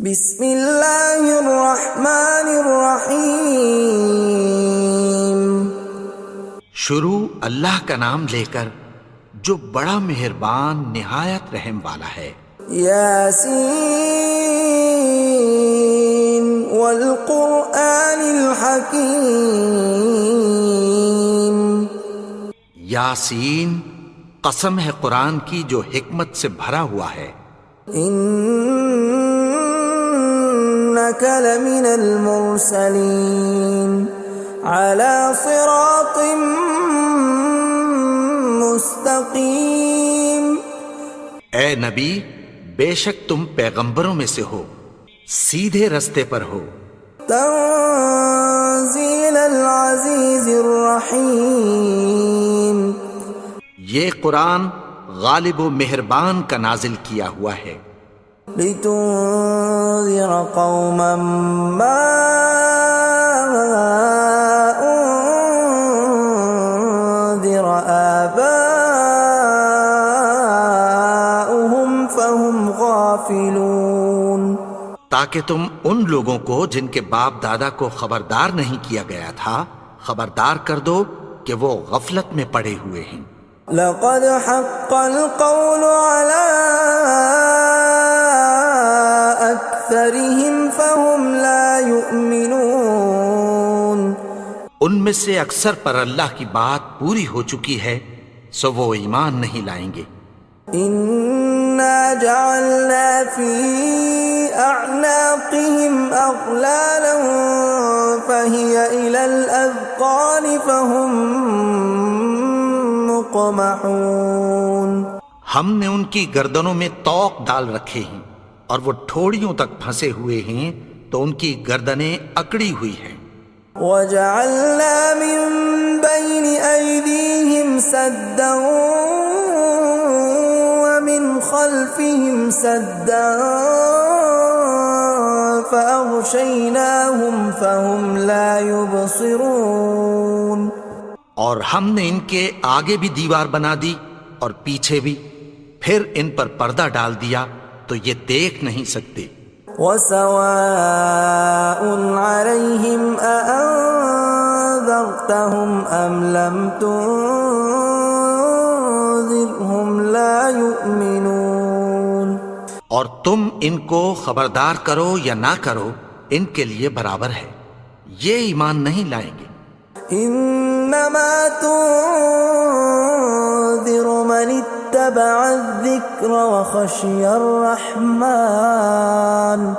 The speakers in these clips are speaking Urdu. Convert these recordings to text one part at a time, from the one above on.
بسم اللہ الرحمن الرحیم۔ شروع اللہ کا نام لے کر جو بڑا مہربان نہایت رحم والا ہے۔ یاسین والقرآن الحکیم۔ یاسین، قسم ہے قرآن کی جو حکمت سے بھرا ہوا ہے۔ انک لمن المرسلین علی صراط مستقیم۔ اے نبی، بے شک تم پیغمبروں میں سے ہو، سیدھے رستے پر ہو۔ تنزیل العزیز الرحیم۔ یہ قرآن غالب و مہربان کا نازل کیا ہوا ہے۔ لتنذر قوما ما انذر آباؤهم فهم غافلون۔ تاکہ تم ان لوگوں کو جن کے باپ دادا کو خبردار نہیں کیا گیا تھا خبردار کر دو کہ وہ غفلت میں پڑے ہوئے ہیں۔ لقد حق القول على أكثرهم فهم لا يؤمنون۔ ان میں سے اکثر پر اللہ کی بات پوری ہو چکی ہے سو وہ ایمان نہیں لائیں گے۔ إنا جعلنا في أعناقهم أغلالا فهي إلى الأذقان فهم مقمحون۔ ہم نے ان کی گردنوں میں طوق ڈال رکھے ہیں اور وہ ٹھوڑیوں تک پھنسے ہوئے ہیں تو ان کی گردنیں اکڑی ہوئی ہیں۔ وجعلنا من بين أيديهم سدا ومن خلفهم سدا فأغشيناهم فهم لا يبصرون۔ اور ہم نے ان کے آگے بھی دیوار بنا دی اور پیچھے بھی، پھر ان پر پردہ ڈال دیا تو یہ دیکھ نہیں سکتے۔ وَسَوَاءٌ عَلَيْهِمْ أَأَنذَرْتَهُمْ أَمْ لَمْ تُنذِرْهُمْ لَا يُؤْمِنُونَ۔ اور تم ان کو خبردار کرو یا نہ کرو ان کے لیے برابر ہے، یہ ایمان نہیں لائیں گے۔ انما تنذر من اتبع الذکر وخشی الرحمن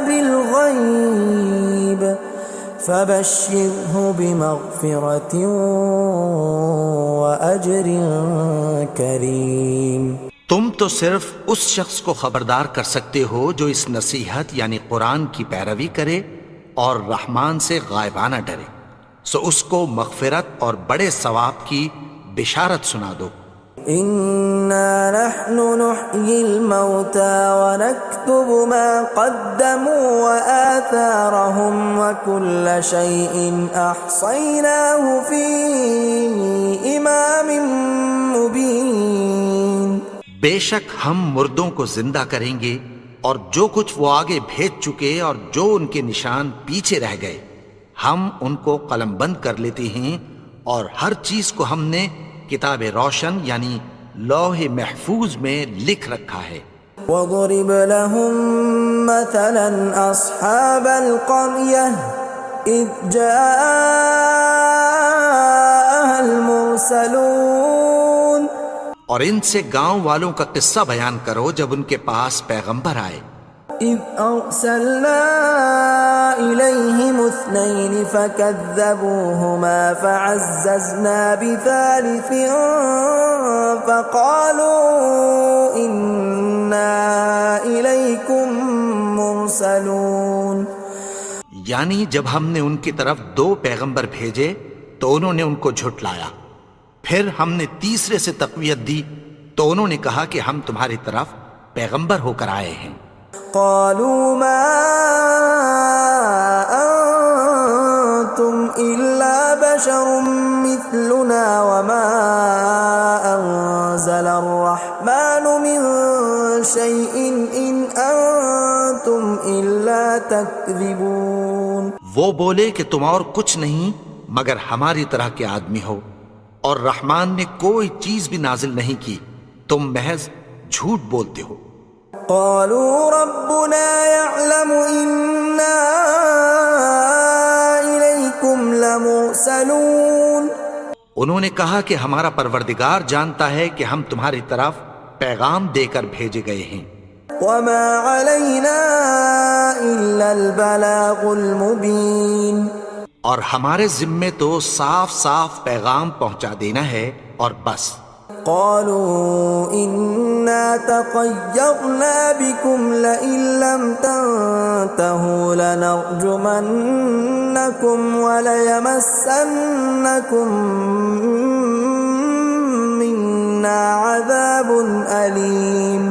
بالغیب فبشرہ بمغفرۃ واجر کریم۔ تم تو صرف اس شخص کو خبردار کر سکتے ہو جو اس نصیحت یعنی قرآن کی پیروی کرے اور رحمان سے غائبانہ ڈرے، سو اس کو مغفرت اور بڑے ثواب کی بشارت سنا دو۔ انا نحن نحيي الموتى ونكتب ما قدموا وآثارهم وكل شيء احصيناه في امام مبين۔ بے شک ہم مردوں کو زندہ کریں گے اور جو کچھ وہ آگے بھیج چکے اور جو ان کے نشان پیچھے رہ گئے ہم ان کو قلم بند کر لیتے ہیں، اور ہر چیز کو ہم نے کتاب روشن یعنی لوح محفوظ میں لکھ رکھا ہے۔ وَضُرِبْ لَهُمْ مَثَلًا أَصْحَابَ الْقَرْيَةِ إِذْ جَاءَهَا الْمُرْسَلُونَ۔ اور ان سے گاؤں والوں کا قصہ بیان کرو جب ان کے پاس پیغمبر آئے۔ إِذْ أَرْسَلْنَا إِلَيْهِمُ اثْنَيْنِ فَكَذَّبُوهُمَا فَعَزَّزْنَا بِثَالِثٍ فَقَالُوا إِنَّا إِلَيْكُمْ مُرْسَلُونَ۔ یعنی جب ہم نے ان کی طرف 2 پیغمبر بھیجے تو انہوں نے ان کو جھٹلایا، پھر ہم نے تیسرے سے تقویت دی تو انہوں نے کہا کہ ہم تمہاری طرف پیغمبر ہو کر آئے ہیں۔ قالوا ما أنتم إلا بشر مثلنا وما أنزل الرحمن من شيء إن أنتم إلا تكذبون. وہ بولے کہ تم اور کچھ نہیں مگر ہماری طرح کے آدمی ہو، اور رحمان نے کوئی چیز بھی نازل نہیں کی، تم محض جھوٹ بولتے ہو. قالوا ربنا يعلم إنا إليكم لمرسلون. انہوں نے کہا کہ ہمارا پروردگار جانتا ہے کہ ہم تمہاری طرف پیغام دے کر بھیجے گئے ہیں. وما علينا إلا البلاغ المبين. اور ہمارے ذمے تو صاف صاف پیغام پہنچا دینا ہے اور بس. قالوا إنا تطيرنا بكم لئن لم تنتهوا لنرجمنكم وليمسنكم منا عذاب أليم.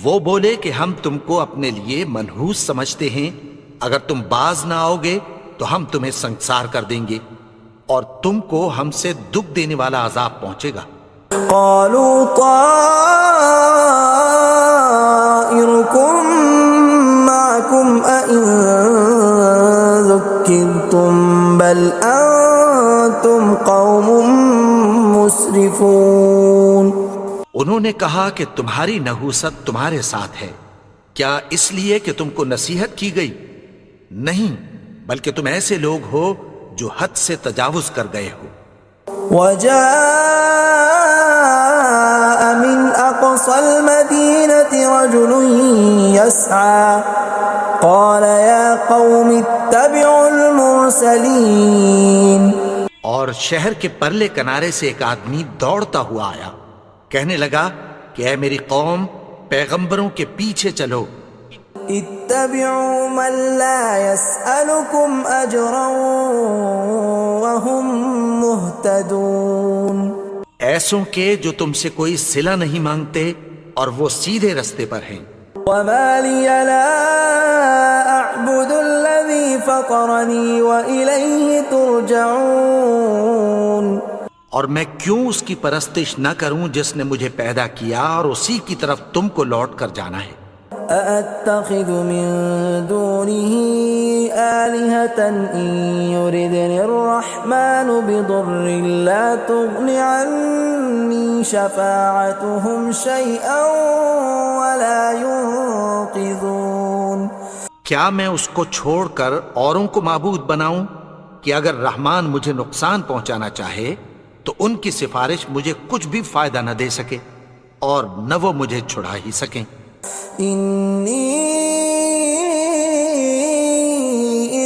وہ بولے کہ ہم تم کو اپنے لیے منحوس سمجھتے ہیں، اگر تم باز نہ آؤ گے تو ہم تمہیں سنگسار کر دیں گے اور تم کو ہم سے دکھ دینے والا عذاب پہنچے گا. قالوا طائركم معكم أئن ذكرتم بل أنتم قوم مسرفون. انہوں نے کہا کہ تمہاری نحوست تمہارے ساتھ ہے، کیا اس لیے کہ تم کو نصیحت کی گئی؟ نہیں، بلکہ تم ایسے لوگ ہو جو حد سے تجاوز کر گئے ہو. وجاء من أقصى المدينة رجل يسعى قال يا قوم اتبعوا المرسلين. اور شہر کے پرلے کنارے سے ایک آدمی دوڑتا ہوا آیا، کہنے لگا کہ اے میری قوم، پیغمبروں کے پیچھے چلو. اتبعوا من لا يسألكم أجرا وهم مهتدون. ایسوں کے جو تم سے کوئی صلہ نہیں مانگتے اور وہ سیدھے رستے پر ہیں. وما لي لا أعبد الذي فطرني وإليه ترجعون. اور میں کیوں اس کی پرستش نہ کروں جس نے مجھے پیدا کیا اور اسی کی طرف تم کو لوٹ کر جانا ہے. أأتخذ من دونه آلهة إن يردني الرحمن بضر لا تغن عني شفاعتهم شيئا ولا ينقذون. کیا میں اس کو چھوڑ کر اوروں کو معبود بناؤں کہ اگر رحمان مجھے نقصان پہنچانا چاہے تو ان کی سفارش مجھے کچھ بھی فائدہ نہ دے سکے اور نہ وہ مجھے چھڑا ہی سکیں. إني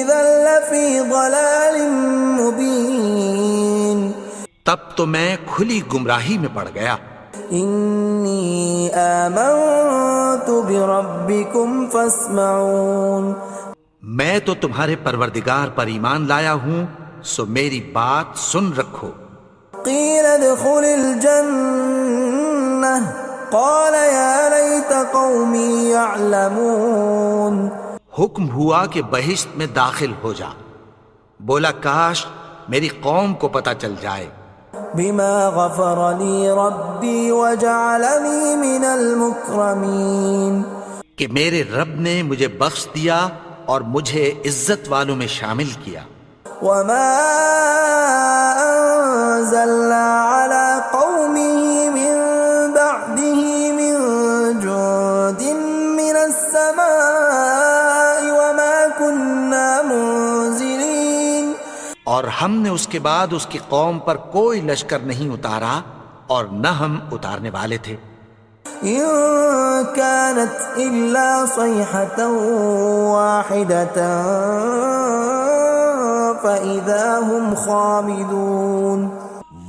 إذا لفي ضلال مبين. تب تو میں کھلی گمراہی میں پڑ گیا. إني آمنت بربكم فاسمعون. میں تو تمہارے پروردگار پر ایمان لایا ہوں، سو میری بات سن رکھو. قيل ادخل الجنة قال يا ليت قومي يعلمون. حکم ہوا کہ بہشت میں داخل ہو جا. بولا کاش میری قوم کو پتہ چل جائے. بما غفر لي ربي وجعلني من المكرمين. کہ میرے رب نے مجھے بخش دیا اور مجھے عزت والوں میں شامل کیا. وما أنزلنا على قومه من بعده من جند من السماء وما كنا منزلين. اور ہم نے اس کے بعد اس کی قوم پر کوئی لشکر نہیں اتارا اور نہ ہم اتارنے والے تھے. إن كانت إلا صيحة واحدة فإذا هم خامدون.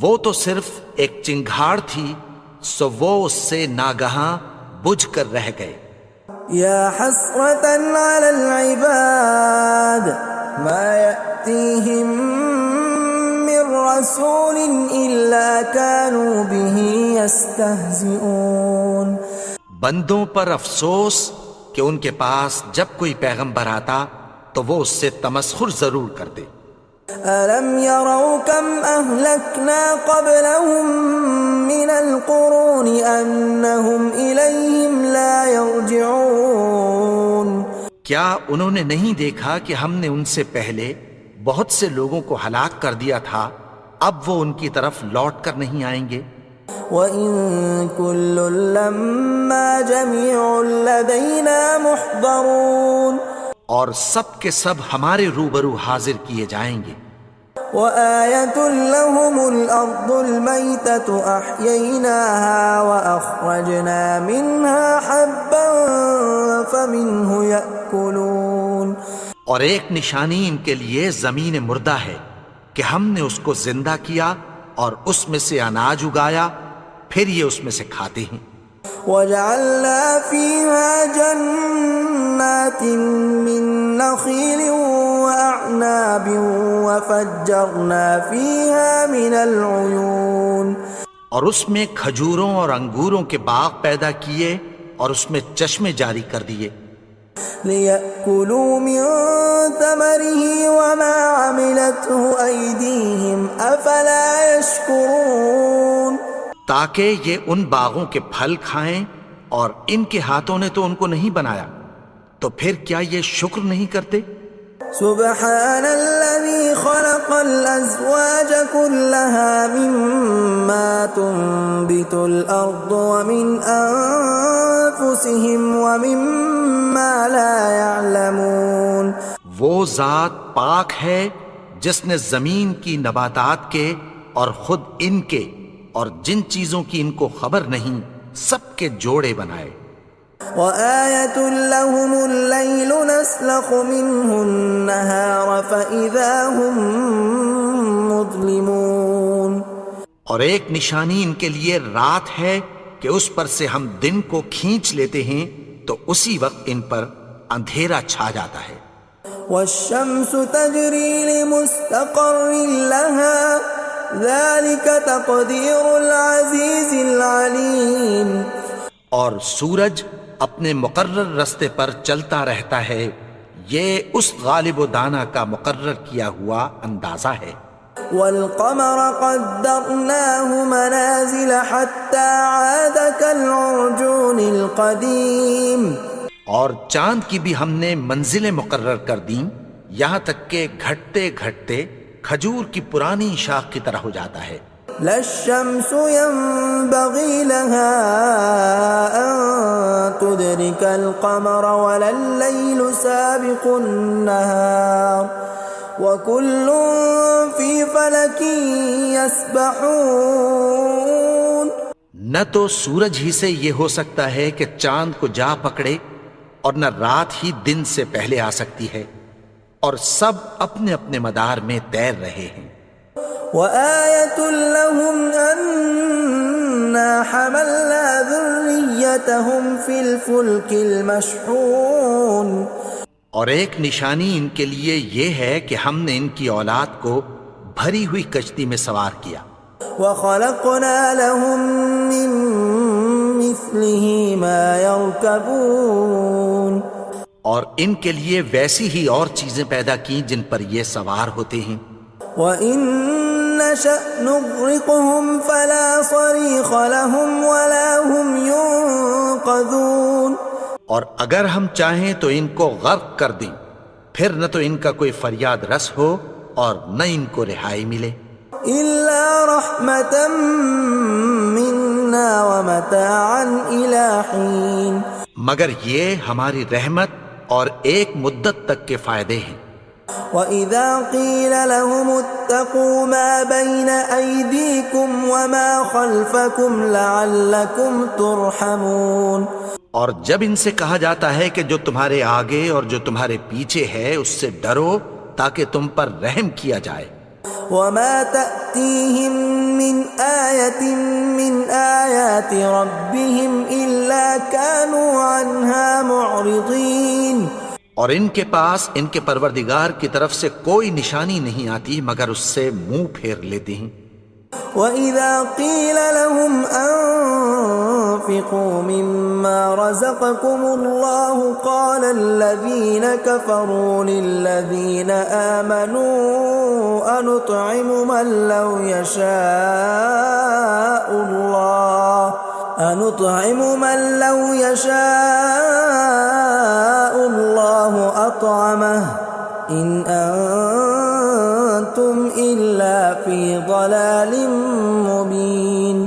وہ تو صرف ایک چنگھاڑ تھی، سو وہ اس سے ناگہاں بجھ کر رہ گئے. يا حسرة على العباد ما يأتيهم من رسول إلا كانوا به يستهزئون. بندوں پر افسوس کہ ان کے پاس جب کوئی پیغمبر آتا تو وہ اس سے تمسخر ضرور کر دے. ألم يروا كم أهلكنا قبلهم من القرون أنهم إليهم لا يرجعون کیا انہوں نے نہیں دیکھا کہ ہم نے ان سے پہلے بہت سے لوگوں کو ہلاک کر دیا تھا، اب وہ ان کی طرف لوٹ کر نہیں آئیں گے؟ وَإِن كُلٌّ لَّمَّا جَمِيعٌ لَّدَيْنَا مُحْضَرُونَ اور سب کے سب ہمارے روبرو حاضر کیے جائیں گے۔ وَآيَةٌ لَّهُمُ الْأَرْضُ الْمَيْتَةُ أَحْيَيْنَاهَا وَأَخْرَجْنَا مِنْهَا حَبًّا فَمِنْهُ يَأْكُلُونَ اور ایک نشانی ان کے لیے زمین مردہ ہے کہ ہم نے اس کو زندہ کیا اور اس میں سے اناج اگایا، پھر یہ اس میں سے کھاتے ہیں۔ وَجَعَلْنَا فِيهَا جَنَّاتٍ مِّن نَّخِيلٍ وَأَعْنَابٍ وَفَجَّرْنَا فِيهَا مِنَ الْعُيُونِ اور اس میں کھجوروں اور انگوروں کے باغ پیدا کیے اور اس میں چشمے جاری کر دیے، لِيَأْكُلُوا مِن ثَمَرِهِ وَمَا عَمِلَتْهُ أَيْدِيهِمْ أَفَلَا يَشْكُرُونَ تاکہ یہ ان باغوں کے پھل کھائیں، اور ان کے ہاتھوں نے تو ان کو نہیں بنایا، تو پھر کیا یہ شکر نہیں کرتے؟ سبحان الذي خلق الأزواج كلها مما تنبت الأرض ومن أنفسهم ومما لا يعلمون وہ ذات پاک ہے جس نے زمین کی نباتات کے اور خود ان کے اور جن چیزوں کی ان کو خبر نہیں سب کے جوڑے بنائے۔ وَآيَةٌ لَّهُمُ اللَّيْلُ نَسْلَخُ مِنْهُ النَّهَارَ فَإِذَا هُمْ مُظْلِمُونَ اور ایک نشانی ان کے لیے رات ہے کہ اس پر سے ہم دن کو کھینچ لیتے ہیں تو اسی وقت ان پر اندھیرا چھا جاتا ہے۔ وَالشَّمْسُ تَجْرِي لِمُسْتَقَرٍّ لَّهَا ذَلِكَ تَقْدِيرُ الْعَزِيزِ الْعَلِيمِ اور سورج اپنے مقرر رستے پر چلتا رہتا ہے، یہ اس غالب و دانا کا مقرر کیا ہوا اندازہ ہے۔ وَالْقَمَرَ قَدَّرْنَاهُ مَنَازِلَ حَتَّى عَادَ كَالْعُرْجُونِ الْقَدِيمِ اور چاند کی بھی ہم نے منزلیں مقرر کر دیں، یہاں تک کہ گھٹتے گھٹتے کھجور کی پرانی شاخ کی طرح ہو جاتا ہے۔ لا الشمس ينبغي لها أن تدرك القمر ولا الليل سابق النهار وكل في فلك يسبحون نہ تو سورج ہی سے یہ ہو سکتا ہے کہ چاند کو جا پکڑے، اور نہ رات ہی دن سے پہلے آ سکتی ہے، اور سب اپنے اپنے مدار میں تیر رہے ہیں۔ وَآيَةٌ لَّهُمْ أَنَّا حَمَلْنَا ذُرِّيَّتَهُمْ فِي الْفُلْكِ الْمَشْحُونِ اور ایک نشانی ان کے لیے یہ ہے کہ ہم نے ان کی اولاد کو بھری ہوئی کشتی میں سوار کیا۔ وَخَلَقْنَا لَهُم مِّن مِّثْلِهِ مَا يَرْكَبُونَ اور ان کے لیے ویسی ہی اور چیزیں پیدا کی جن پر یہ سوار ہوتے ہیں۔ وَإِن نَّشَأْ نُغْرِقْهُمْ فَلَا صَرِيخَ لَهُمْ وَلَا هُمْ يُنقَذُونَ اور اگر ہم چاہیں تو ان کو غرق کر دیں، پھر نہ تو ان کا کوئی فریاد رس ہو اور نہ ان کو رہائی ملے۔ إِلَّا رَحْمَةً مِّنَّا وَمَتَاعًا إِلَىٰ حِينٍ مگر یہ ہماری رحمت اور ایک مدت تک کے فائدے ہیں۔ وَإِذَا قِيلَ لَهُمُ اتَّقُوا مَا بَيْنَ أَيْدِيكُمْ وَمَا خَلْفَكُمْ لَعَلَّكُمْ تُرْحَمُونَ اور جب ان سے کہا جاتا ہے کہ جو تمہارے آگے اور جو تمہارے پیچھے ہے اس سے ڈرو تاکہ تم پر رحم کیا جائے۔ وَمَا تَأْتِيهِم مِّنْ آيَةٍ مِّنْ آيَاتِ رَبِّهِمْ إِلَّا كَانُوا عَنْهَا مُعْرِضِينَ اور ان کے پاس ان کے پروردگار کی طرف سے کوئی نشانی نہیں آتی مگر اس سے منہ پھیر لیتے ہیں۔ وَإِذَا قِيلَ لَهُمْ أَنفِقُوا مِمَّا رَزَقَكُمُ اللَّهُ قَالَ الَّذِينَ كَفَرُوا لِلَّذِينَ آمَنُوا أَنُطْعِمُ مَن لَّوْ يَشَاءُ اللَّهُ أَطْعَمَهُ إِنْ أَنتُمْ إِلَّا فِي ضَلَالٍ مُبِينٍ۔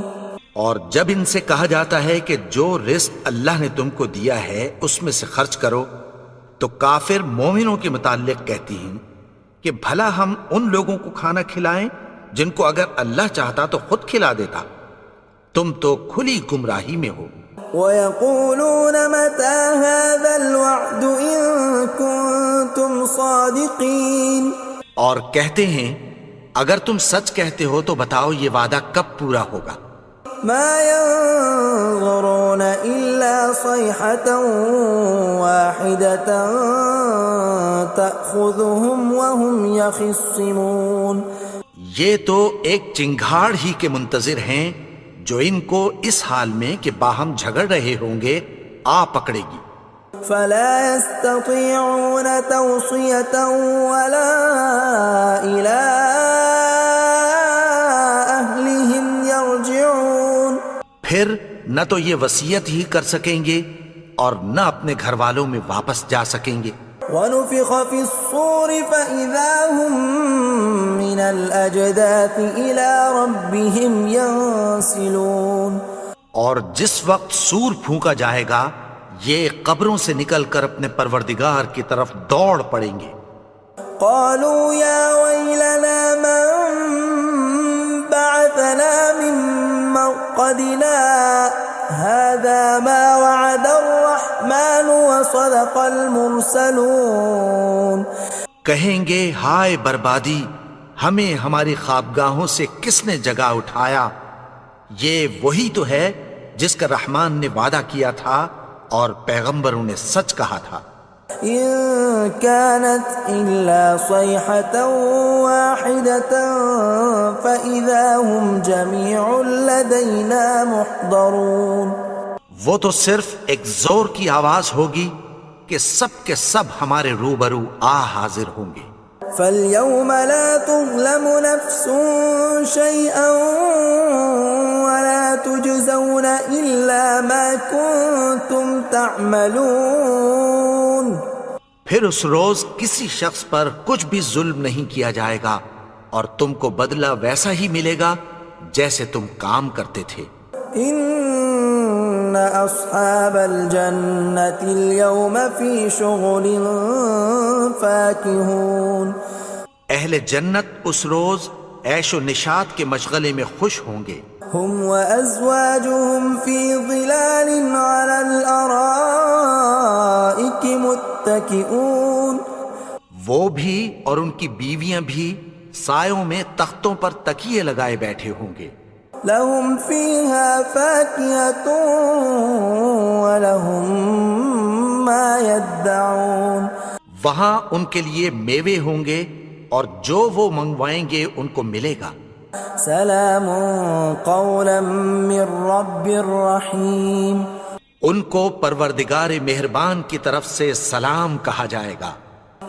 اور جب ان سے کہا جاتا ہے کہ جو رزق اللہ نے تم کو دیا ہے اس میں سے خرچ کرو، تو کافر مومنوں کے متعلق کہتی ہیں کہ بھلا ہم ان لوگوں کو کھانا کھلائیں جن کو اگر اللہ چاہتا تو خود کھلا دیتا، تم تو کھلی گمراہی میں ہو۔ وَيَقُولُونَ مَتَى هَذَا الْوَعْدُ إِن كُنتُمْ صَادِقِينَ، اور کہتے ہیں اگر تم سچ کہتے ہو تو بتاؤ یہ وعدہ کب پورا ہوگا۔ مَا يَنظُرُونَ إِلَّا صَيْحَةً وَاحِدَةً تَأْخُذُهُمْ وَهُمْ يَخِصِّمُونَ، یہ تو ایک چنگھاڑ ہی کے منتظر ہیں جو ان کو اس حال میں کہ باہم جھگڑ رہے ہوں گے آ پکڑے گی۔ فَلَا يَسْتَطِيعُونَ تَوْصِيَةً وَلَا إِلَىٰ أَهْلِهِمْ يَرْجِعُونَ، پھر نہ تو یہ وصیت ہی کر سکیں گے اور نہ اپنے گھر والوں میں واپس جا سکیں گے۔ وَنُفِخَ فِي الصُّورِ فَإِذَا هُم مِّنَ الْأَجْدَاثِ إِلَىٰ رَبِّهِمْ يَنسِلُونَ، اور جس وقت سور پھونکا جائے گا یہ قبروں سے نکل کر اپنے پروردگار کی طرف دوڑ پڑیں گے۔ قَالُوا يَا وَيْلَنَا مَن بَعَثَنَا مِن مَّرْقَدِنَا هَٰذَا مَا وَعَدَ الرَّحْمَٰنُ وَصَدَقَ الْمُرْسَلُونَ، کہیں گے ہائے بربادی، ہمیں ہماری خوابگاہوں سے کس نے جگا اٹھایا، یہ وہی تو ہے جس کا رحمان نے وعدہ کیا تھا اور پیغمبروں نے سچ کہا تھا۔ إِن كَانَتْ إِلَّا صَيْحَةً وَاحِدَةً فَإِذَا هُمْ جَمِيعٌ لَّدَيْنَا مُحْضَرُونَ، وہ تو صرف ایک زور کی آواز ہوگی کہ سب کے سب ہمارے روبرو حاضر ہوں گے۔ فَالْيَوْمَ لَا تُظْلَمُ نَفْسٌ شَيْئًا وَلَا تُجْزَوْنَ إِلَّا مَا كُنتُمْ تَعْمَلُونَ، پھر اس روز کسی شخص پر کچھ بھی ظلم نہیں کیا جائے گا اور تم کو بدلہ ویسا ہی ملے گا جیسے تم کام کرتے تھے۔ إِنَّ أَصْحَابَ الْجَنَّةِ الْيَوْمَ فِي شُغُلٍ فَاكِهُونَ، اہل جنت اس روز عیش و نشاط کے مشغلے میں خوش ہوں گے۔ هُمْ وَأَزْوَاجُهُمْ فِي ظِلَالٍ عَلَى الْأَرَائِكِ مُتَّكِئُونَ، وہ بھی اور ان کی بیویاں بھی سایوں میں تختوں پر تکیے لگائے بیٹھے ہوں گے۔ لَهُمْ فِيهَا فَاكِهَةٌ وَلَهُمْ مَا يَدَّعُونَ، وہاں ان کے لیے میوے ہوں گے اور جو وہ منگوائیں گے ان کو ملے گا۔ سلام قولا من رب الرحیم، ان کو پروردگار مہربان کی طرف سے سلام کہا جائے گا۔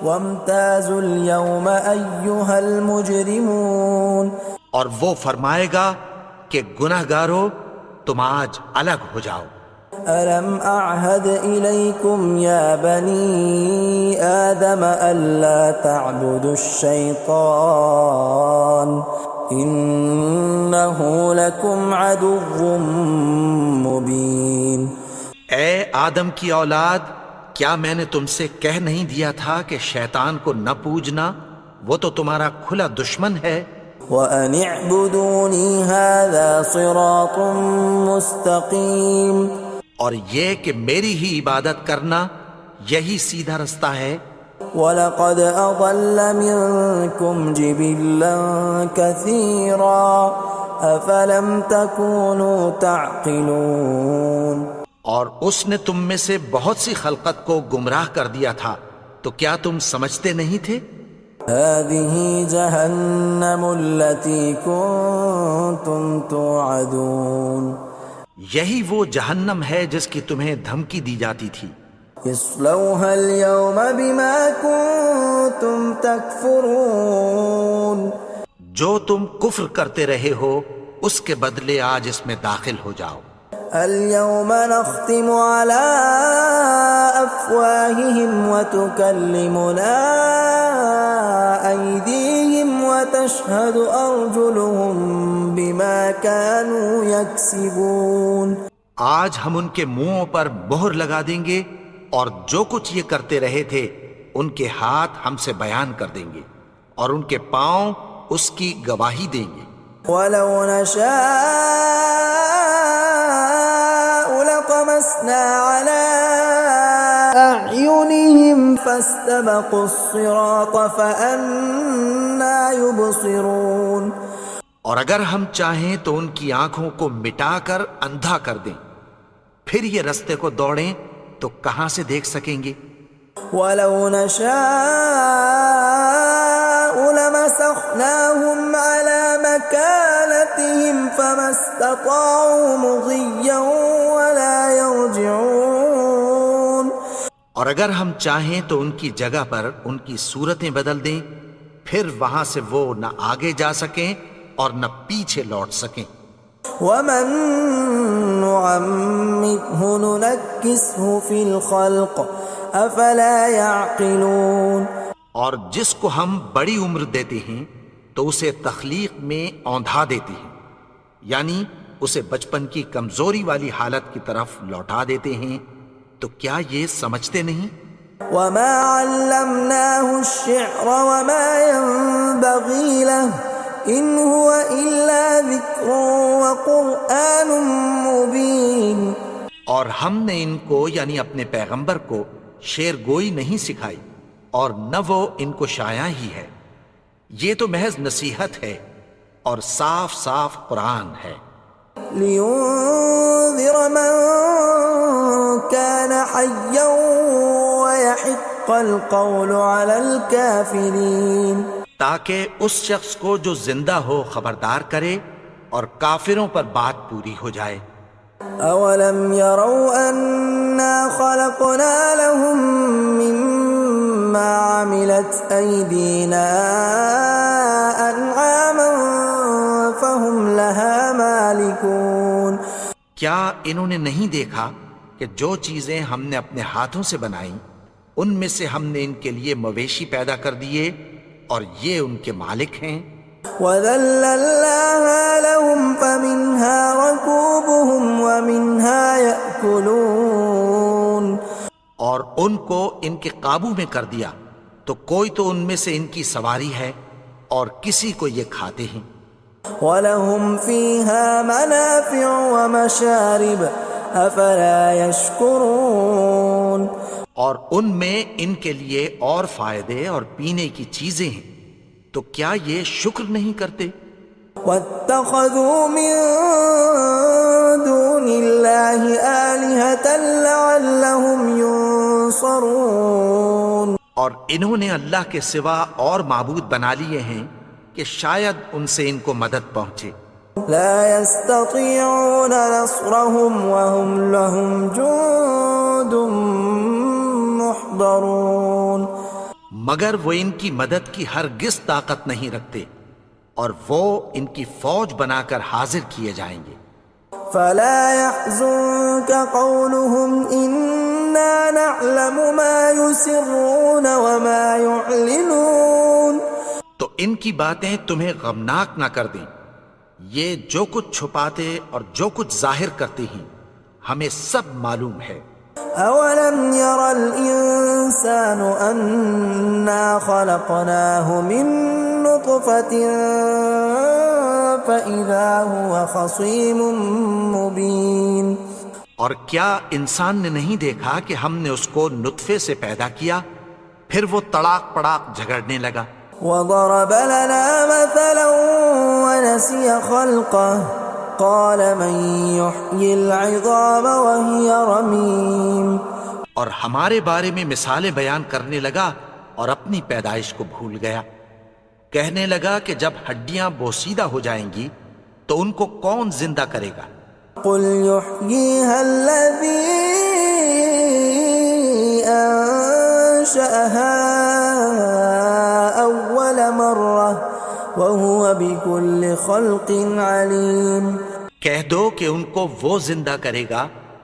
وامتازوا اليوم ایھا المجرمون، اور وہ فرمائے گا کہ گنہگارو تم آج الگ ہو جاؤ۔ ألم أعهد إليكم يا بني آدم ألا تعبدوا الشيطان إنه لكم عدو مبين۔ اے آدم کی اولاد، کیا میں نے تم سے کہہ نہیں دیا تھا کہ شیطان کو نہ پوجنا، وہ تو تمہارا کھلا دشمن ہے۔ وَأَنِ اعْبُدُونِي هَذَا صِرَاطٌ مُسْتَقِيمٌ، اور یہ کہ میری ہی عبادت کرنا یہی سیدھا رستہ ہے۔ وَلَقَدْ أَضَلَّ مِنكُمْ جِبِلًّا كَثِيرًا أَفَلَمْ تَكُونُوا تَعْقِلُونَ، اور اس نے تم میں سے بہت سی خلقت کو گمراہ کر دیا تھا، تو کیا تم سمجھتے نہیں تھے؟ هذه جهنم التي كنتم توعدون یہی وہ جہنم ہے جس کی تمہیں دھمکی دی جاتی تھی. اصلوها اليوم بما كنتم تكفرون جو تم کفر کرتے رہے ہو اس کے بدلے آج اس میں داخل ہو جاؤ. اليوم نختم على أفواههم وتكلمنا أيديهم وتشهد أرجلهم بما كانوا يكسبون. آج ہم ان کے منہوں پر مہر لگا دیں گے اور جو کچھ یہ کرتے رہے تھے ان کے ہاتھ ہم سے بیان کر دیں گے اور ان کے پاؤں اس کی گواہی دیں گے. وَلَوْ نَشَاءُ لَطَمَسْنَا عَلَىٰ أَعْيُنِهِمْ فَاسْتَبَقُوا الصِّرَاطَ فَأَنَّىٰ يُبْصِرُونَ. اور اگر ہم چاہیں تو ان کی آنکھوں کو مٹا کر اندھا کر دیں، پھر یہ رستے کو دوڑیں تو کہاں سے دیکھ سکیں گے. وَلَوْ نَشَاءُ لَمَسَخْنَاهُمْ عَلَىٰ مَكَانَتِهِمْ فَمَا اسْتَطَاعُوا مُضِيًّا وَلَا يَرْجِعُونَ. اور اگر ہم چاہیں تو ان کی جگہ پر ان کی صورتیں بدل دیں، پھر وہاں سے وہ نہ آگے جا سکیں اور نہ پیچھے لوٹ سکیں. وَمَن نُّعَمِّرْهُ نُنَكِّسْهُ فِي الْخَلْقِ أَفَلَا يَعْقِلُونَ. اور جس کو ہم بڑی عمر دیتے ہیں تو اسے تخلیق میں اوندھا دیتے ہیں، یعنی اسے بچپن کی کمزوری والی حالت کی طرف لوٹا دیتے ہیں. تو کیا یہ سمجھتے نہیں؟ وَمَا عَلَّمْنَاهُ الشِّعْرَ وَمَا يَنبَغِي لَهُ إِنْ هُوَ إِلَّا ذِكْرٌ وَقُرْآنٌ مُبِينٌ. اور ہم نے ان کو یعنی اپنے پیغمبر کو شعر گوئی نہیں سکھائی اور نہ وہ ان کو شایع ہی ہے، یہ تو محض نصیحت ہے اور صاف صاف قرآن ہے. لِيُنذِرَ مَن كَانَ حَيًّا وَيَحِقَّ الْقَوْلُ عَلَى الْكَافِرِينَ. تاکہ اس شخص کو جو زندہ ہو خبردار کرے اور کافروں پر بات پوری ہو جائے. أَوَلَمْ يَرَوْا أَنَّا خَلَقْنَا لَهُم مِّمَّا عَمِلَتْ أَيْدِينَا أَنْعَامًا فَهُمْ لَهَا مَالِكُونَ. کیا انہوں نے نہیں دیکھا کہ جو چیزیں ہم نے اپنے ہاتھوں سے بنائیں ان میں سے ہم نے ان کے لیے مویشی پیدا کر دیے اور یہ ان کے مالک ہیں. وَذَلَّلْنَاهَا لَهُمْ فَمِنْهَا رَكُوبُهُمْ وَمِنْهَا يَأْكُلُونَ. اور ان کو ان کے قابو میں کر دیا تو کوئی تو ان میں سے ان کی سواری ہے اور کسی کو یہ کھاتے ہیں. وَلَهُمْ فِيهَا مَنَافِعُ وَمَشَارِبُ أَفَلَا يَشْكُرُونَ. اور ان میں ان کے لیے اور فائدے اور پینے کی چیزیں ہیں، تو کیا یہ شکر نہیں کرتے؟ وَاتَّخَذُوا مِن دُونِ اللَّهِ آلِهَةً لَعَلَّهُمْ يُنصَرُونَ. اور انہوں نے اللہ کے سوا اور معبود بنا لیے ہیں کہ شاید ان سے ان کو مدد پہنچے. لَا يَسْتَطِيعُونَ نَصْرَهُمْ وَهُمْ لَهُمْ جُندٌ محضرون. مگر وہ ان کی مدد کی ہرگز طاقت نہیں رکھتے اور وہ ان کی فوج بنا کر حاضر کیے جائیں گے. فلا يحزنك قولهم إنا نعلم ما يسرون وما يعلنون. تو ان کی باتیں تمہیں غمناک نہ کر دیں، یہ جو کچھ چھپاتے اور جو کچھ ظاہر کرتے ہیں ہمیں سب معلوم ہے. أولم ير الإنسان أنا خلقناه من نطفة فإذا هو خصيم مبين. اور کیا انسان نے نہیں دیکھا کہ ہم نے اس کو نطفے سے پیدا کیا پھر وہ تڑاک پڑاک جھگڑنے لگا. وضرب لنا مثلا ونسي خلقه قال من يحيي العظام وهي رميم. اور ہمارے بارے میں مثالیں بیان کرنے لگا اور اپنی پیدائش کو بھول گیا. کہنے لگا کہ جب ہڈیاں بوسیدہ ہو جائیں گی تو ان کو کون زندہ کرے گا؟ قل يحييها الذي أنشأها أول مرة وهو بكل خلق عليم۔ کہہ دو کہ ان کو وہ زندہ کرے گا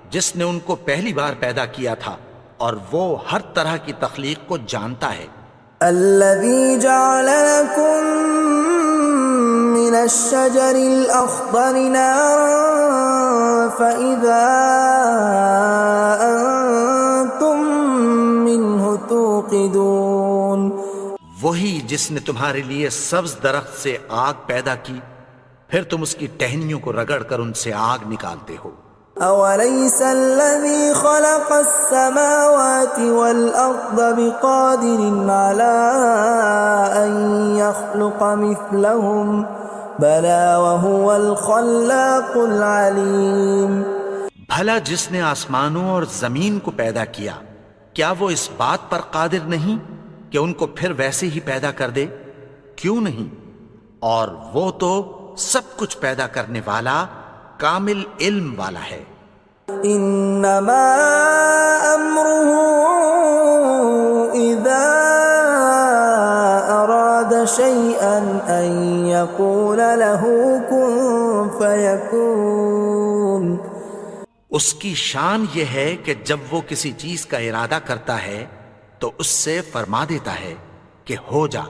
جس نے ان کو پہلی بار پیدا کیا تھا اور وہ ہر طرح کی تخلیق کو جانتا ہے۔ الذي جعل لكم من الشجر الأخضر نارا فإذا أنتم منه توقدون۔ وہی جس نے تمہارے لیے سبز درخت سے آگ پیدا کی، پھر تم اس کی ٹہنیوں کو رگڑ کر ان سے آگ نکالتے ہو۔ أوليس الذي خلق السماوات والأرض بقادر على أن يخلق مثلهم بلى وهو الخلاق العليم۔ بھلا جس نے آسمانوں اور زمین کو پیدا کیا، کیا وہ اس بات پر قادر نہیں کہ ان کو پھر ویسے ہی پیدا کر دے؟ کیوں نہیں؟ اور وہ تو سب کچھ پیدا کرنے والا، کامل علم والا ہے۔ انما امره اذا اراد شيئا ان يقول له كن فيكون۔ اس کی شان یہ ہے کہ جب وہ کسی چیز کا ارادہ کرتا ہے تو اس سے فرما دیتا ہے کہ ہو جا،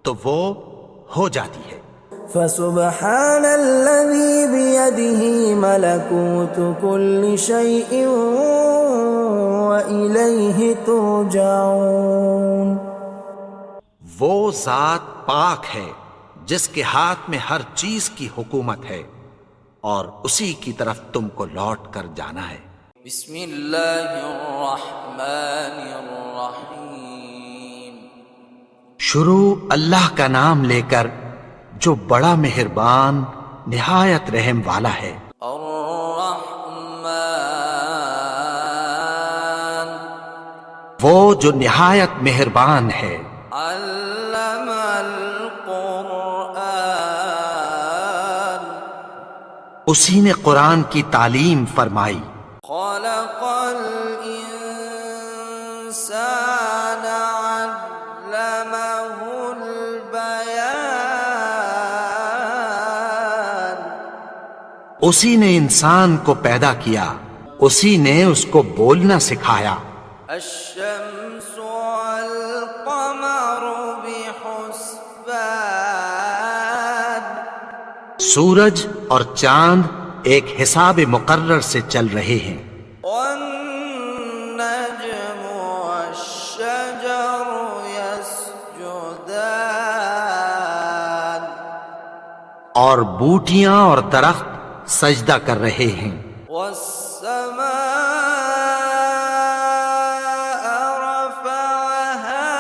تو وہ ہو جاتی ہے۔ فسبحان الذي بيده ملكوت كل شيء وإليه ترجعون۔ وہ ذات پاک ہے جس کے ہاتھ میں ہر چیز کی حکومت ہے اور اسی کی طرف تم کو لوٹ کر جانا ہے۔ بسم اللہ الرحمن الرحیم۔ شروع اللہ کا نام لے کر جو بڑا مہربان نہایت رحم والا ہے۔ الرحمن، وہ جو نہایت مہربان ہے۔ علم القرآن، اسی نے قرآن کی تعلیم فرمائی۔ خلق الانسان علمه البیان، اسی نے انسان کو پیدا کیا، اسی نے اس کو بولنا سکھایا۔ الشمس والقمر بحسبان، سورج اور چاند ایک حساب مقرر سے چل رہے ہیں۔ والنجم والشجر يسجدان، اور بوٹیاں اور درخت سجدہ کر رہے ہیں۔ والسماء رفعها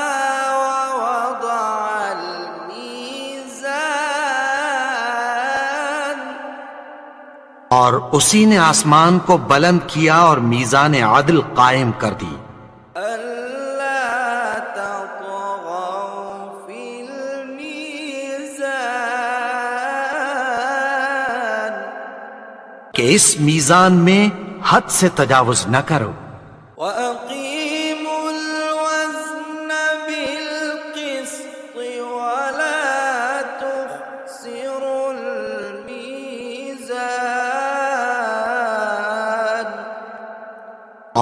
ووضع الميزان، اور اسی نے آسمان کو بلند کیا اور میزان عدل قائم کر دی۔ ألا تطغوا في الميزان، کہ اس میزان میں حد سے تجاوز نہ کرو۔ وأقيموا الوزن بالقسط ولا تخسروا الميزان،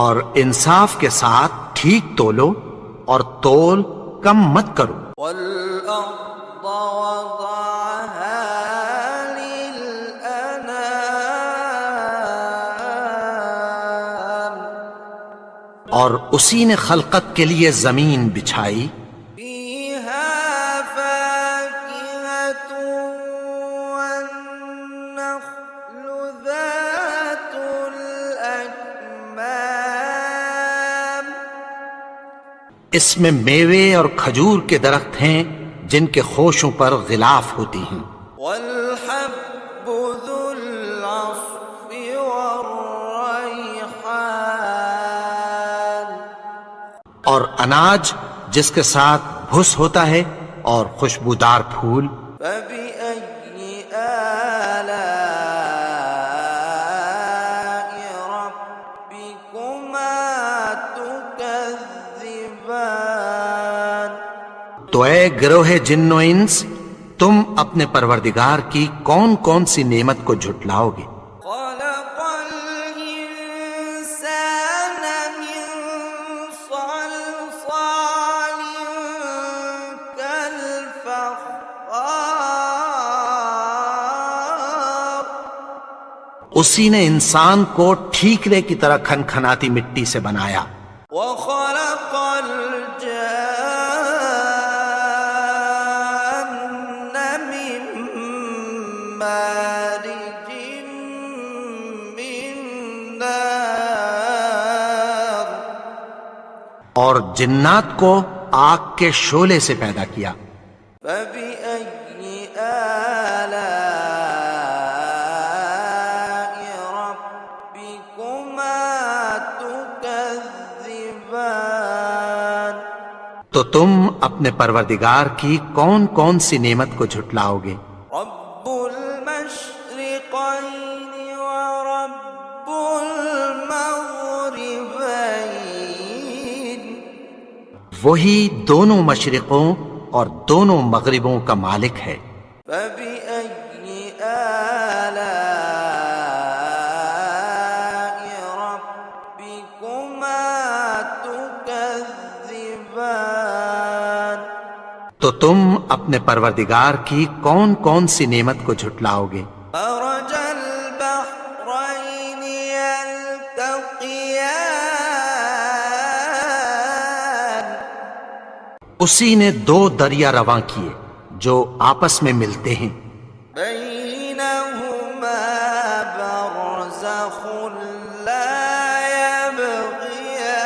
اور انصاف کے ساتھ ٹھیک تولو اور تول کم مت کرو۔ والأرض وضعها للأنام، اور اسی نے خلقت کے لیے زمین بچھائی، فيها فاكهة والنخل ذات الأكمام، اس میں میوے اور کھجور کے درخت ہیں جن کے خوشوں پر غلاف ہوتی ہیں، والحب ذو العصف والريحان، اور اناج جس کے ساتھ بھس ہوتا ہے اور خوشبودار پھول. فبأي آلاء ربكما تكذبان. تو اے گروہ جن و انس، تم اپنے پروردگار کی کون کون سی نعمت کو جھٹلاؤ گے؟ خلق الإنسان من صلصال كالفخار. اسی نے انسان کو ٹھیکرے کی طرح کھنکھناتی مٹی سے بنایا. وخلق الجان من مارج من نار. اور جنات کو آگ کے شعلے سے پیدا کیا. فبأي آلاء ربكما تكذبان. تو تم اپنے پروردگار کی کون کون سی نعمت کو جھٹلاؤ گے؟ رب المشرقين ورب المغربين. وہی دونوں مشرقوں اور دونوں مغربوں کا مالک ہے. فبأي آلاء ربكما تكذبان. تو تم اپنے پروردگار کی کون کون سی نعمت کو جھٹلاؤ گے؟ مرج البحرين يلتقيان. اسی نے دو دریا رواں کیے جو آپس میں ملتے ہیں. بينهما برزخ لا يبغيان.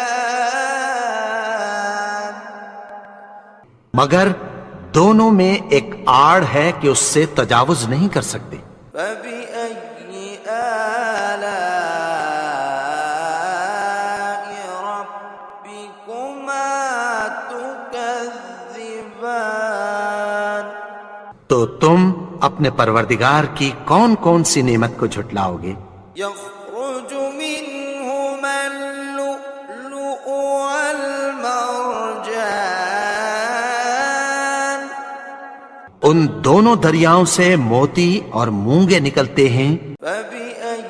مگر دونوں میں ایک آڑ ہے کہ اس سے تجاوز نہیں کر سکتے. فبأي آلاء ربكما تكذبان. تو تم اپنے پروردگار کی کون کون سی نعمت کو جھٹلاؤ گے؟ يخرج منهما اللؤلؤ والمرجان. ان دونوں دریاؤں سے موتی اور مونگے نکلتے ہیں. فبأي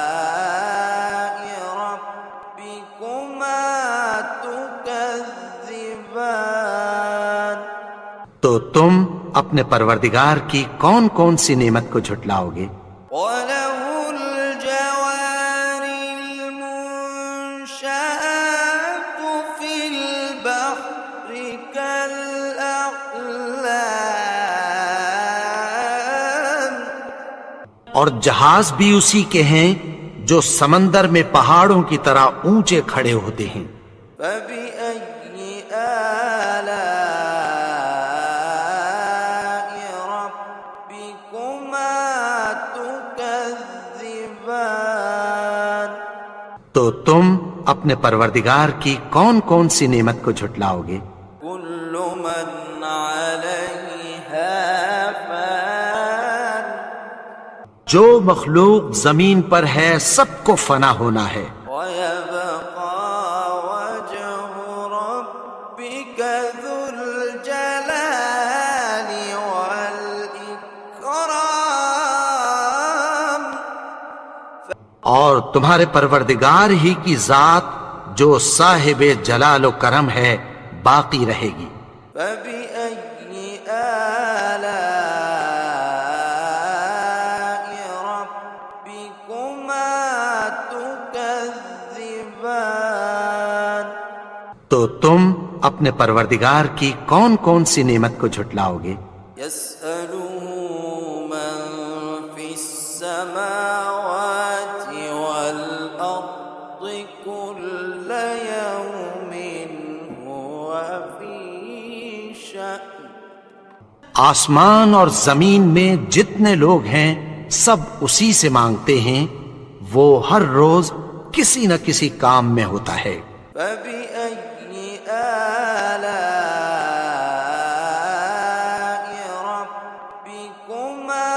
آلاء ربكما تكذبان. تو تم اپنے پروردگار کی کون کون سی نعمت کو جھٹلاؤ گے؟ وله الجوار المنشآت في البحر كالأعلام. اور جہاز بھی اسی کے ہیں جو سمندر میں پہاڑوں کی طرح اونچے کھڑے ہوتے ہیں. فبأي آلاء ربكما تكذبان. تو تم اپنے پروردگار کی کون کون سی نعمت کو جھٹلاؤ گے؟ كل من عليها فان. جو مخلوق زمین پر ہے سب کو فنا ہونا ہے. ويبقى وجه ربك ذو الجلال والإكرام. اور تمہارے پروردگار ہی کی ذات جو صاحب جلال و کرم ہے باقی رہے گی. فبأي آلاء ربكما تكذبان. تو تم اپنے پروردگار کی کون کون سی نعمت کو جھٹلاؤ گے؟ يسأله من في السماوات والأرض كل يوم هو في شأن. آسمان اور زمین میں جتنے لوگ ہیں سب اسی سے مانگتے ہیں، وہ ہر روز کسی نہ کسی کام میں ہوتا ہے. فبأي آلاء ربكما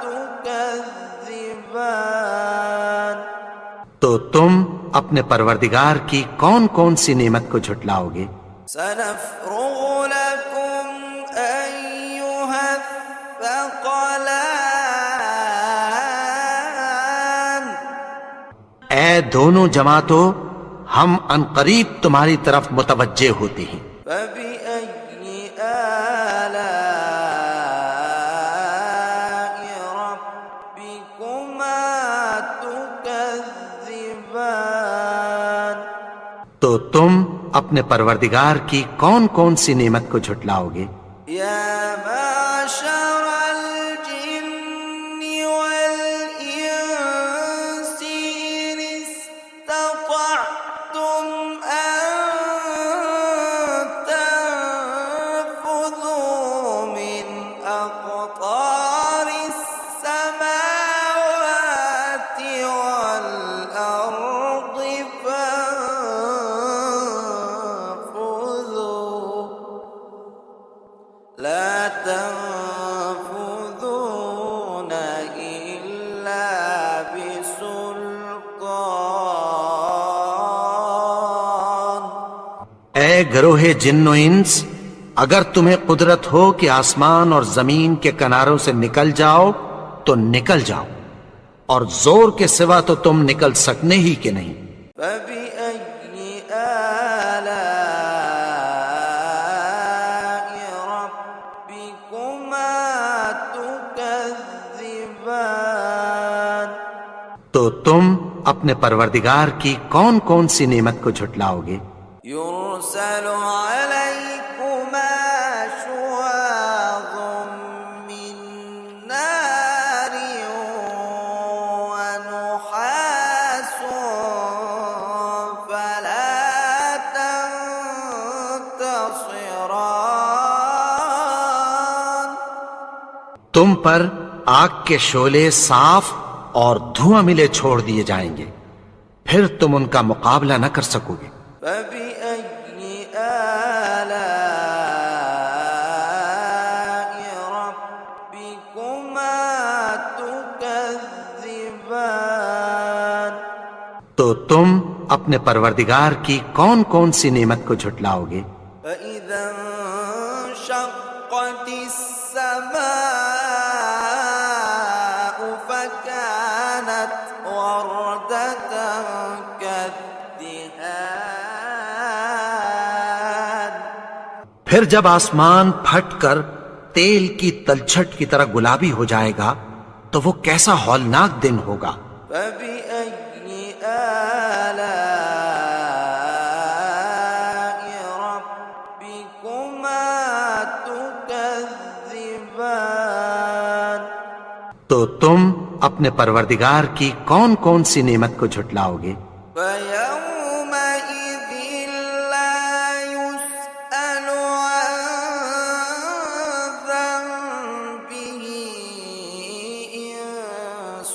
تكذبان تو تم اپنے پروردگار کی کون کون سی نعمت کو جھٹلاؤ گے؟ سنفرغ لكم أيها الثقلان اے دونوں جماعتوں، ہم عنقریب تمہاری طرف متوجہ ہوتے ہیں۔ فبأي آلاء ربكما تكذبان تو تم اپنے پروردگار کی کون کون سی نعمت کو جھٹلاؤ گے؟ يا معشر الجن والإنس إن استطعتم أن تنفذوا من أقطار السماوات والأرض فانفذوا لا تنفذون إلا بسلطان اے گروہ جن و انس، اگر تمہیں قدرت ہو کہ آسمان اور زمین کے کناروں سے نکل جاؤ تو نکل جاؤ، اور زور کے سوا تو تم نکل سکنے ہی کہ نہیں۔ فبأي آلاء ربكما تكذبان تو تم اپنے پروردگار کی کون کون سی نعمت کو جھٹلاؤ گے؟ يرسل عليكما شواظ من نار ونحاس فلا تنتصران تم پر آگ کے شعلے صاف اور دھواں ملے چھوڑ دیے جائیں گے، پھر تم ان کا مقابلہ نہ کر سکو گے۔ فبأي آلاء ربكما تكذبان تو تم اپنے پروردگار کی کون کون سی نعمت کو جھٹلاؤ گے؟ فإذا انشقت السماء فكانت وردة كالدهان پھر جب آسمان پھٹ کر تیل کی تلچھٹ کی طرح گلابی ہو جائے گا تو وہ کیسا ہولناک دن ہوگا۔ فبأي آلاء ربكما تكذبان تو تم اپنے پروردگار کی کون کون سی نعمت کو جھٹلاؤ گے؟ فيومئذ لا يسأل عن ذنبه إنس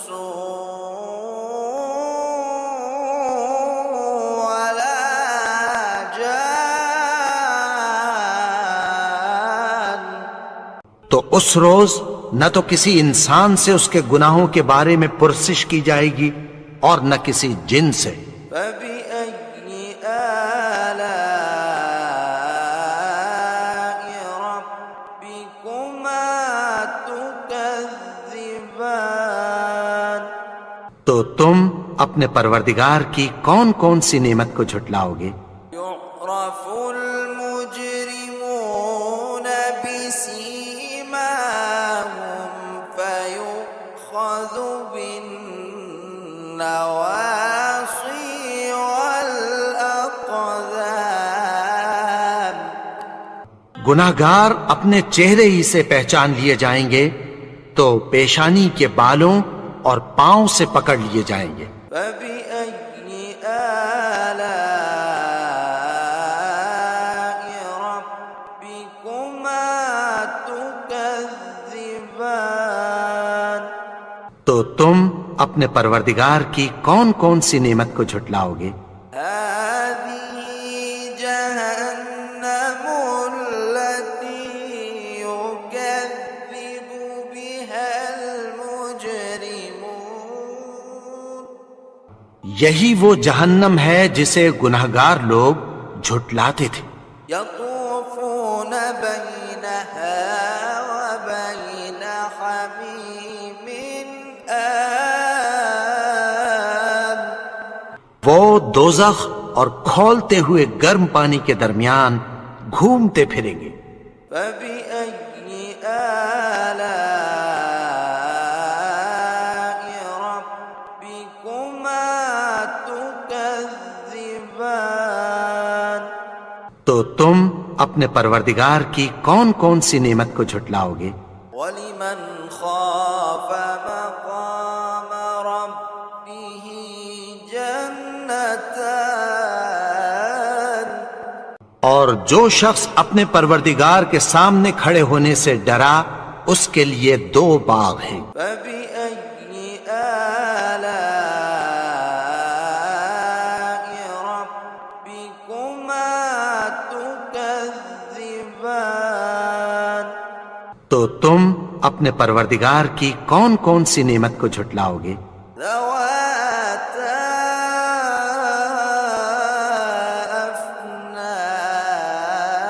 ولا جان تو اس روز نہ تو کسی انسان سے اس کے گناہوں کے بارے میں پرسش کی جائے گی اور نہ کسی جن سے۔ فبأي آلاء ربكما تكذبان تو تم اپنے پروردگار کی کون کون سی نعمت کو جھٹلاؤ گے؟ يعرف المجرمون بسيماهم فيؤخذ بالنواصي والأقدام گناہگار اپنے چہرے ہی سے پہچان لیے جائیں گے تو پیشانی کے بالوں اور پاؤں سے پکڑ لیے جائیں گے۔ فبأي آلاء ربكما تكذبان تو تم اپنے پروردگار کی کون کون سی نعمت کو جھٹلاؤ گے؟ هذه جهنم یہی وہ جہنم ہے جسے گنہگار لوگ جھٹلاتے تھے. يطوفون بينها وبين حميم آن وہ دوزخ اور کھولتے ہوئے گرم پانی کے درمیان گھومتے پھریں گے. فبأي آلاء ربكما تكذبان تو تم اپنے پروردگار کی کون کون سی نعمت کو جھٹلاؤ گے؟ ولمن خاف مقام ربه جنتان اور جو شخص اپنے پروردگار کے سامنے کھڑے ہونے سے ڈرا اس کے لیے 2 باغ ہیں. فبأي آلاء ربكما تكذبان تو تم اپنے پروردگار کی کون کون سی نعمت کو جھٹلاؤ گے؟ ذواتا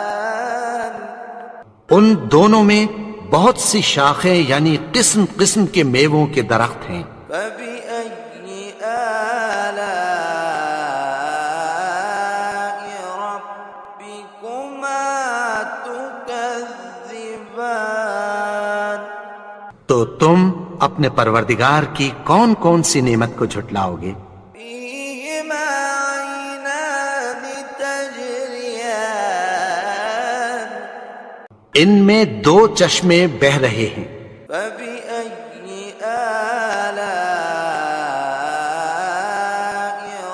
أفنان ان دونوں میں بہت سی شاخیں یعنی قسم قسم کے میووں کے درخت ہیں. فبأي آلاء ربكما تكذبان تو تم اپنے پروردگار کی کون کون سی نعمت کو جھٹلاؤ گے؟ فيهما عينان تجريان ان میں 2 چشمے بہہ رہے ہیں. فبأي آلاء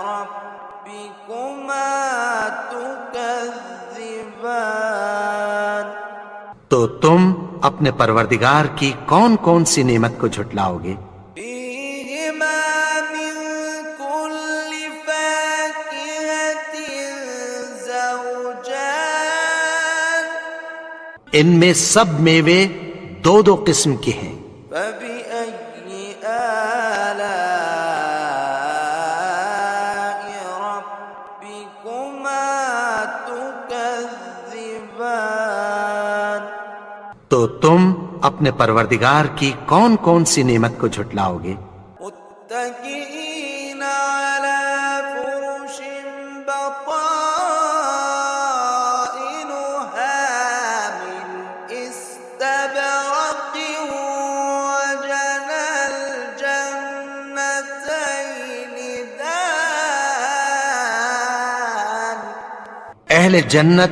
ربكما تكذبان تو تم اپنے پروردگار کی کون کون سی نعمت کو جھٹلاؤ گے؟ فيهما من كل فاكهة زوجان ان میں سب میوے 2 قسم کے ہیں. فبأي آلاء ربكما تكذبان تو تم اپنے پروردگار کی کون کون سی نعمت کو جھٹلاؤ گے؟ متكئين على فرش بطائنها من استبرق وجنى الجنتين دان اہل جنت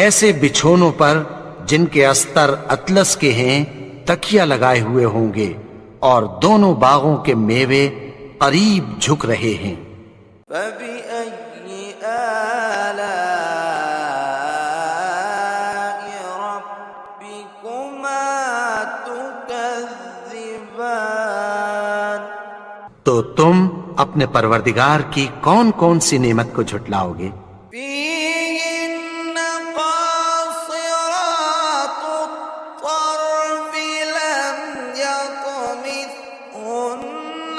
ایسے بچھونوں پر جن کے استر اطلس کے ہیں تکیہ لگائے ہوئے ہوں گے اور دونوں باغوں کے میوے قریب جھک رہے ہیں. فبأي آلاء ربكما تكذبان تو تم اپنے پروردگار کی کون کون سی نعمت کو جھٹلاؤ گے؟ فيهن قاصرات الطرف لم يطمثهن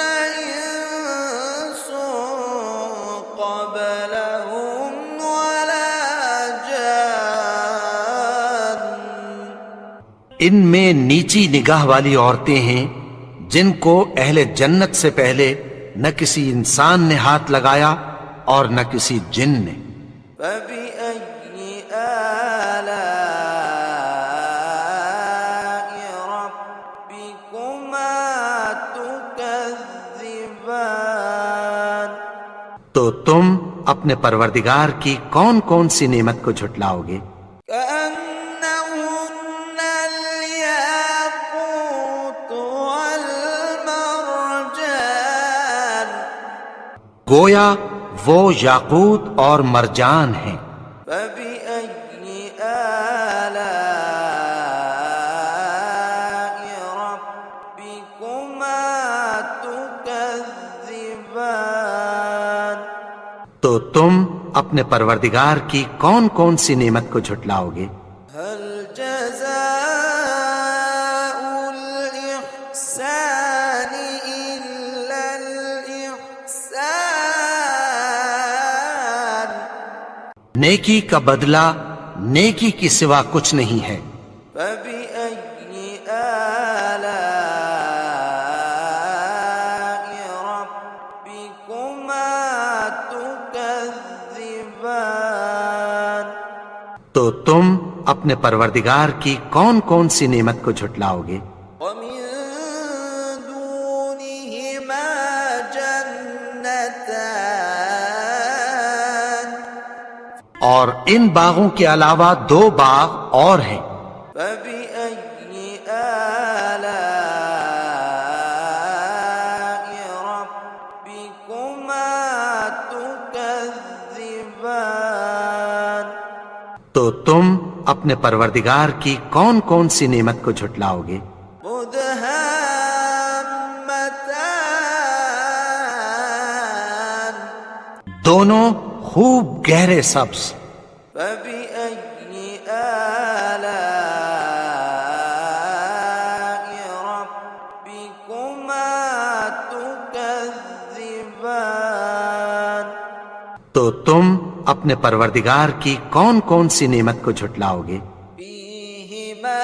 إنس قبلهم ولا جان ان میں نیچی نگاہ والی عورتیں ہیں جن کو اہل جنت سے پہلے نہ کسی انسان نے ہاتھ لگایا اور نہ کسی جن نے. فبأي آلاء ربكما تكذبان تو تم اپنے پروردگار کی کون کون سی نعمت کو جھٹلاؤ گے؟ كأنهن الياقوت والمرجان گویا وہ یاقوت اور مرجان ہیں. فبأي آلاء ربكما تكذبان تو تم اپنے پروردگار کی کون کون سی نعمت کو جھٹلاؤ گے؟ هل جزاء الإحسان إلا الإحسان نیکی کا بدلہ نیکی کی سوا کچھ نہیں ہے۔ فبأي آلاء ربكما تكذبان؟ تو تم اپنے پروردگار کی کون کون سی نعمت کو جھٹلاؤ گے؟ ومن دونهما جنتان اور ان باغوں کے علاوہ 2 باغ اور ہیں۔ فبأي آلاء ربكما تكذبان؟ تو تم اپنے پروردگار کی کون کون سی نعمت کو جھٹلاؤ گے؟ مدهامتان دونوں خوب گہرے سبز۔ فبأي آلاء ربكما تكذبان؟ تو تم اپنے پروردگار کی کون کون سی نعمت کو جھٹلاؤ گے؟ فيهما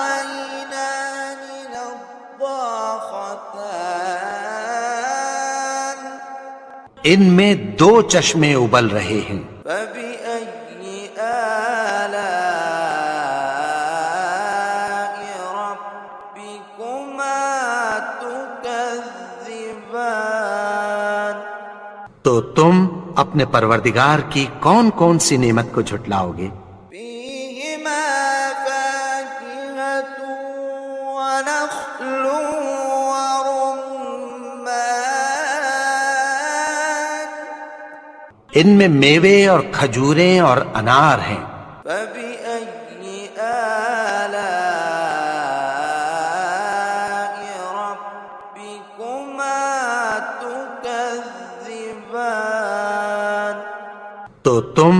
عينان نضاختان ان میں 2 چشمے ابل رہے ہیں۔ فبأي آلاء ربكما تكذبان؟ تو تم اپنے پروردگار کی کون کون سی نعمت کو جھٹلاؤ گے؟ فيهما فاكهة ونخل ورمان ان میں میوے اور کھجوریں اور انار ہیں۔ فبأي آلاء ربكما تكذبان؟ تو تم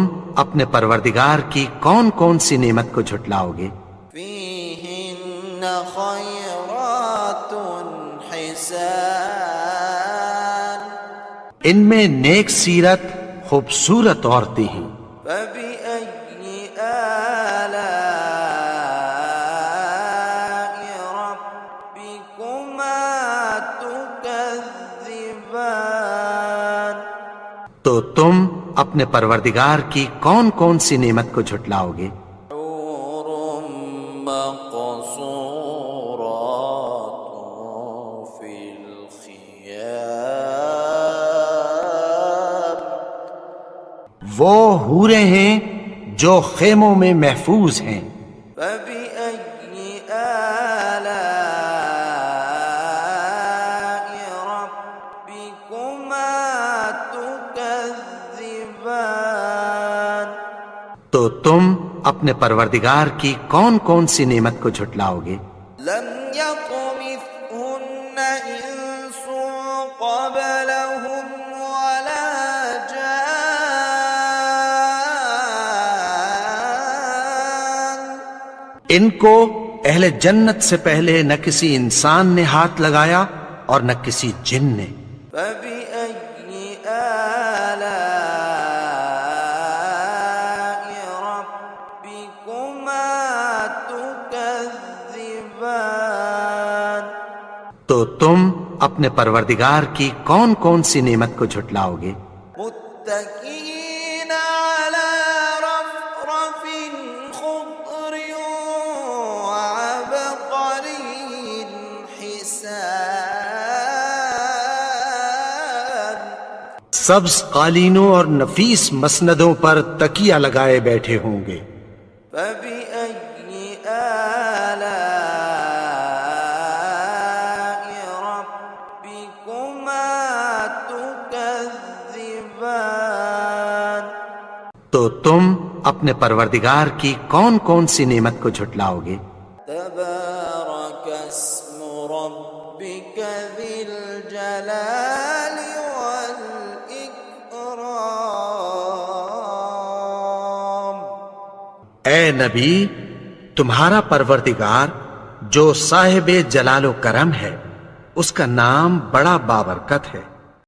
اپنے پروردگار کی کون کون سی نعمت کو جھٹلاؤ گے؟ فيهن خيرات حسان ان میں نیک سیرت خوبصورت عورتیں ہیں۔ فبأي آلاء ربكما تكذبان؟ تو تم اپنے پروردگار کی کون کون سی نعمت کو جھٹلاؤ گے؟ حور مقصورات في الخيام وہ حوریں ہیں جو خیموں میں محفوظ ہیں۔ فبأي آلاء ربكما تكذبان؟ تو تم اپنے پروردگار کی کون کون سی نعمت کو جھٹلاؤ گے؟ لم يطمثهن إنس قبلهم ولا جان ان کو اہل جنت سے پہلے نہ کسی انسان نے ہاتھ لگایا اور نہ کسی جن نے۔ فبأي آلاء ربكما تكذبان؟ تو تم اپنے پروردگار کی کون کون سی نعمت کو جھٹلاؤ گے؟ متكئين على رفرف خضر وعبقري حسان سبز قالینوں اور نفیس مسندوں پر تکیہ لگائے بیٹھے ہوں گے۔ فبأي آلاء ربكما تكذبان؟ تو تم اپنے پروردگار کی کون کون سی نعمت کو جھٹلاؤ گے؟ تبارك اسم ربك ذي الجلال والإكرام اے نبی، تمہارا پروردگار جو صاحب جلال و کرم ہے، اس کا نام بڑا بابرکت ہے۔